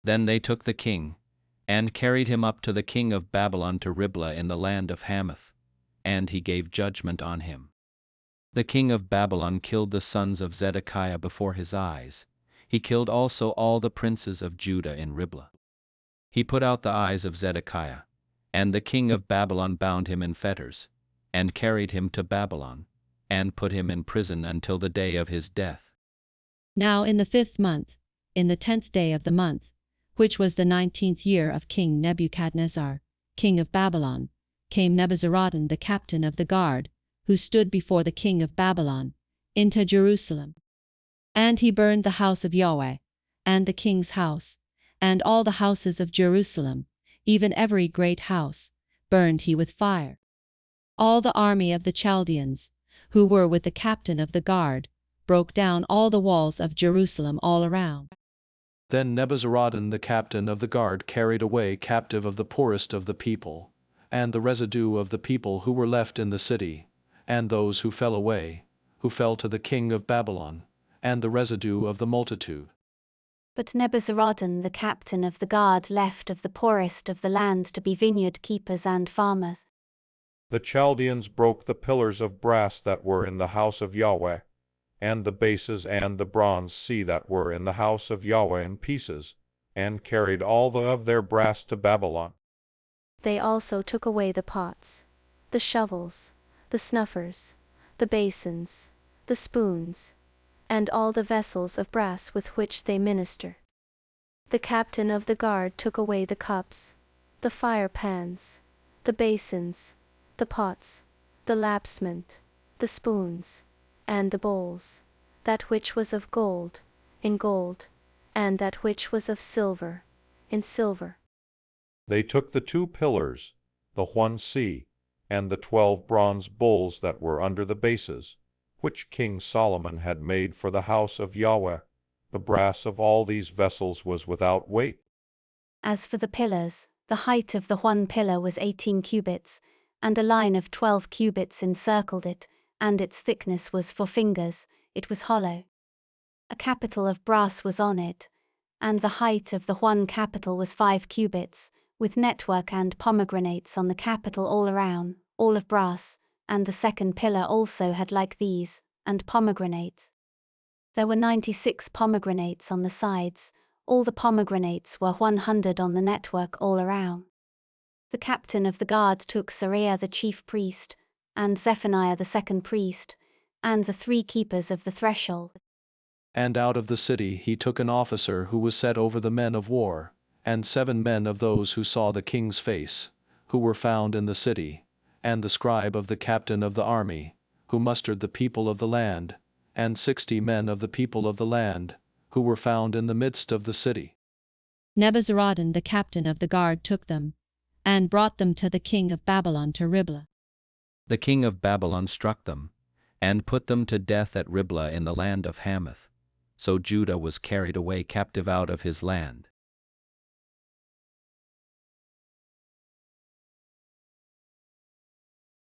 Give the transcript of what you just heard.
Then they took the king, and carried him up to the king of Babylon to Riblah in the land of Hamath, and he gave judgment on him. The king of Babylon killed the sons of Zedekiah before his eyes. He killed also all the princes of Judah in Riblah. He put out the eyes of Zedekiah, and the king of Babylon bound him in fetters, and carried him to Babylon, and put him in prison until the day of his death. Now in the 5th month, in the 10th day of the month, which was the 19th year of King Nebuchadnezzar, king of Babylon, came Nebuzaradan the captain of the guard, who stood before the king of Babylon, into Jerusalem. And he burned the house of Yahweh, and the king's house, and all the houses of Jerusalem, even every great house, burned he with fire. All the army of the Chaldeans, who were with the captain of the guard, broke down all the walls of Jerusalem all around. Then Nebuzaradan the captain of the guard carried away captive of the poorest of the people, and the residue of the people who were left in the city, and those who fell away, who fell to the king of Babylon, and the residue of the multitude. But Nebuzaradan the captain of the guard left of the poorest of the land to be vineyard keepers and farmers. The Chaldeans broke the pillars of brass that were in the house of Yahweh, and the bases and the bronze sea that were in the house of Yahweh in pieces, and carried all of their brass to Babylon. They also took away the pots, the shovels, the snuffers, the basins, the spoons, and all the vessels of brass with which they minister. The captain of the guard took away the cups, the fire pans, the basins, the pots, the lapsment, the spoons, and the bowls, that which was of gold, in gold, and that which was of silver, in silver. They took the 2 pillars, the one sea, and the 12 bronze bowls that were under the bases, which King Solomon had made for the house of Yahweh. The brass of all these vessels was without weight. As for the pillars, the height of the one pillar was 18 cubits, and a line of 12 cubits encircled it, and its thickness was 4 fingers, it was hollow. A capital of brass was on it, and the height of the one capital was 5 cubits, with network and pomegranates on the capital all around, all of brass, and the second pillar also had like these, and pomegranates. There were 96 pomegranates on the sides, all the pomegranates were 100 on the network all around. The captain of the guard took Sariah the chief priest, and Zephaniah the second priest, and the 3 keepers of the threshold. And out of the city he took an officer who was set over the men of war, and 7 men of those who saw the king's face, who were found in the city, and the scribe of the captain of the army, who mustered the people of the land, and 60 men of the people of the land, who were found in the midst of the city. Nebuzaradan the captain of the guard took them, and brought them to the king of Babylon to Riblah. The king of Babylon struck them, and put them to death at Riblah in the land of Hamath. So Judah was carried away captive out of his land.